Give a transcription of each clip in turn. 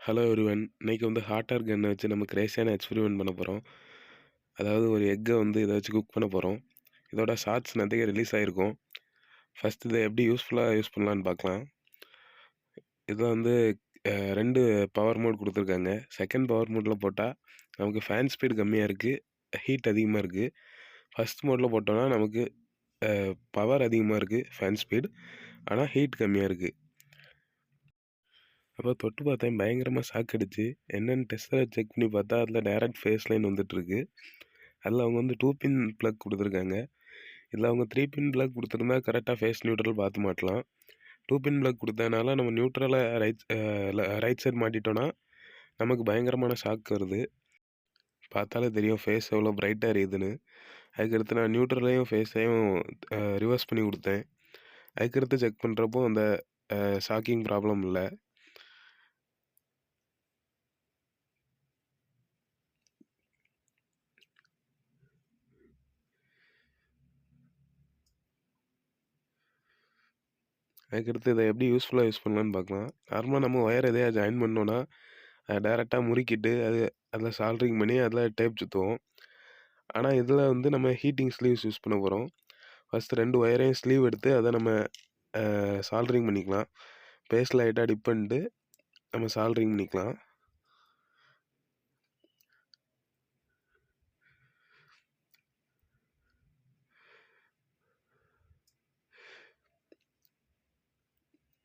Hello everyone. இன்னைக்கு hot air கன்னை வச்சு நம்ம கிரேஸியான எக்ஸ்பெரிமெண்ட் பண்ண போகிறோம். அதாவது ஒரு எக்கை இதை வச்சு குக் பண்ண போகிறோம். இதோட ஷார்ட்ஸ் நிறைய ரிலீஸ் ஆகிருக்கும். ஃபஸ்ட் இதை எப்படி யூஸ் பண்ணலான்னு பார்க்கலாம். இதில் 2 பவர் மோட் கொடுத்துருக்காங்க. செகண்ட் பவர் மோடில் போட்டால் நமக்கு ஃபேன் ஸ்பீடு கம்மியாக இருக்குது, ஹீட் அதிகமாக இருக்குது. ஃபஸ்ட் மோடில் போட்டோன்னா நமக்கு பவர் அதிகமாக இருக்குது, ஃபேன் ஸ்பீடு, ஆனால் ஹீட் கம்மியாக இருக்குது. அப்போ தொட்டு பார்த்தேன், பயங்கரமாக ஷாக் அடிச்சு. என்னென்னு டெஸ்ட்டில் செக் பண்ணி பார்த்தா அதில் டைரக்ட் ஃபேஸ் லைன் வந்துட்டுருக்கு. அதில் அவங்க 2 பின் ப்ளக் கொடுத்துருக்காங்க. இதில் அவங்க 3 பின் ப்ளக் கொடுத்துருந்தா கரெக்டாக ஃபேஸ் நியூட்ரல் பார்த்து மாட்டலாம். 2 பின் ப்ளக் கொடுத்ததுனால நம்ம நியூட்ரலை ரைட் சைடு மாட்டிட்டோன்னா நமக்கு பயங்கரமான ஷாக் வருது. பார்த்தாலே தெரியும் ஃபேஸ் எவ்வளோ பிரைட்டாக எரியுதுன்னு. அதுக்கடுத்து நான் நியூட்ரலையும் ஃபேஸையும் ரிவர்ஸ் பண்ணி கொடுத்தேன். அதுக்கடுத்து செக் பண்ணுறப்போ அந்த ஷாக்கிங் ப்ராப்ளம் இல்லை. அதுக்கடுத்து இதை எப்படி யூஸ் பண்ணலான்னு பார்க்கலாம். நார்மலாக நம்ம ஒயர் எதையா ஜாயின் பண்ணோன்னா டைரெக்டாக முறுக்கிட்டு அதில் சால்ட்ரிங் பண்ணி அதில் டேப் சுற்றுவோம். ஆனால் இதில் நம்ம ஹீட்டிங் ஸ்லீவ்ஸ் யூஸ் பண்ண போகிறோம். ஃபஸ்ட்டு 2 ஒயரையும் ஸ்லீவ் எடுத்து அதை நம்ம சால்ட்ரிங் பண்ணிக்கலாம். பேஸ்ட் லைட்டாக டிப் பண்ணிட்டு நம்ம சால்ட்ரிங் பண்ணிக்கலாம்.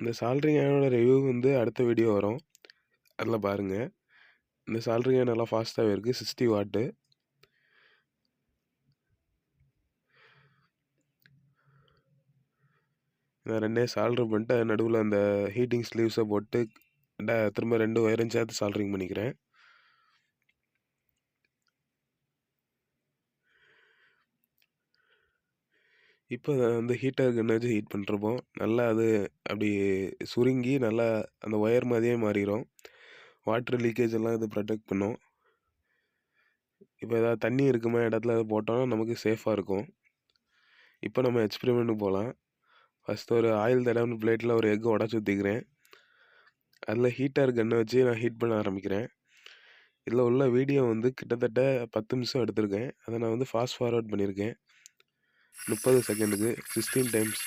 இந்த சால்ட்ரிங் அயனோட ரிவ்யூ அடுத்த வீடியோ வரும், அதில் பாருங்கள். இந்த சால்ட்ரிங் அயன் நல்லா ஃபாஸ்ட்டாகவே இருக்குது, 60 வாட்டு. நான் 2 சால்ட்ரு பண்ணிட்டு நடுவில் அந்த ஹீட்டிங் ஸ்லீவ்ஸை போட்டு திரும்ப 2 ஒயரும் சேர்த்து சால்ட்ரிங் பண்ணிக்கிறேன். இப்போ ஹீட்டர் கன்னை வச்சு ஹீட் பண்ணுறப்போ நல்லா அது அப்படி சுருங்கி நல்லா அந்த ஒயர் மாதிரியே மாறிடும். வாட்டர் லீக்கேஜ் எல்லாம் இது ப்ரொடெக்ட் பண்ணும். இப்போ ஏதாவது தண்ணி இருக்குமா இடத்துல அதை போட்டோம்னா நமக்கு சேஃபாக இருக்கும். இப்போ நம்ம எக்ஸ்பெரிமெண்ட்டுக்கு போகலாம். ஃபஸ்ட்டு ஒரு ஆயில் தடவை பிளேட்டில் ஒரு எக்கு உடச்சி ஊற்றிக்கிறேன். அதில் ஹீட்டர் கன்னை வச்சு நான் ஹீட் பண்ண ஆரம்பிக்கிறேன். இதில் உள்ள வீடியோ கிட்டத்தட்ட 10 நிமிஷம் எடுத்திருக்கேன். அதை நான் ஃபாஸ்ட் ஃபார்வர்ட் பண்ணியிருக்கேன். 30 செகண்டுக்கு 16 டைம்ஸ்.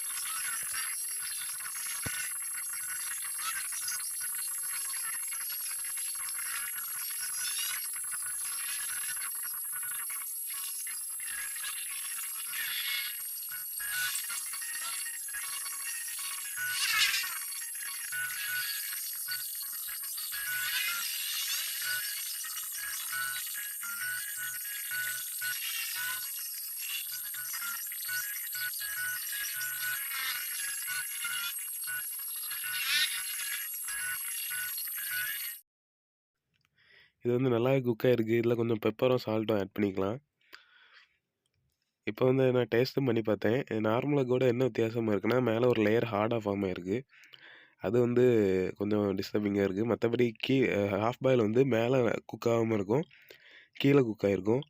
இது நல்லாவே குக்காக இருக்குது. இதில் கொஞ்சம் பெப்பரும் சால்ட்டும் ஆட் பண்ணிக்கலாம். இப்போ நான் டேஸ்ட்டும் பண்ணி பார்த்தேன். நார்மலாக கூட என்ன வித்தியாசமாக இருக்குன்னா, மேலே ஒரு லேயர் ஹார்டாக ஃபார்ம் ஆகிருக்கு. அது கொஞ்சம் டிஸ்டர்பிங்காக இருக்குது. மற்றபடி ஹாஃப் பாயில் மேலே குக் ஆகாமல் இருக்கும், கீழே குக் ஆகிருக்கும்.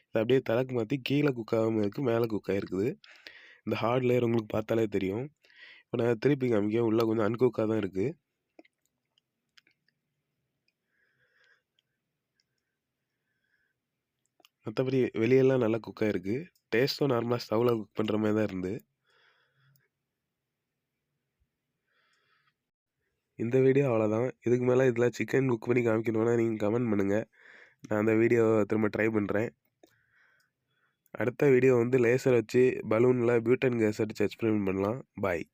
இது அப்படியே தலைக்கு மாற்றி கீழே குக் ஆகாமல் இருக்குது, மேலே குக் ஆகிருக்குது. இந்த ஹார்ட் லேயர் உங்களுக்கு பார்த்தாலே தெரியும். இப்போ நான் திருப்பி காமிக்க, உள்ளே கொஞ்சம் அன்குக்காக தான் இருக்குது. மற்றபடி வெளியெல்லாம் நல்லா குக்காக இருக்குது. டேஸ்ட்டும் நார்மலாக ஸ்டவ்வில் குக் பண்ணுற மாதிரி தான் இருந்து. இந்த வீடியோ அவ்வளோதான். இதுக்கு மேலே இதில் சிக்கன் குக் பண்ணி காமிக்கணுன்னா நீங்கள் கமெண்ட் பண்ணுங்கள். நான் அந்த வீடியோவை திரும்ப ட்ரை பண்ணுறேன். அடுத்த வீடியோ லேசர் வச்சு பலூனில் பியூட்டன் கேஸ் அடித்து எக்ஸ்பெரிமெண்ட் பண்ணலாம். பாய்.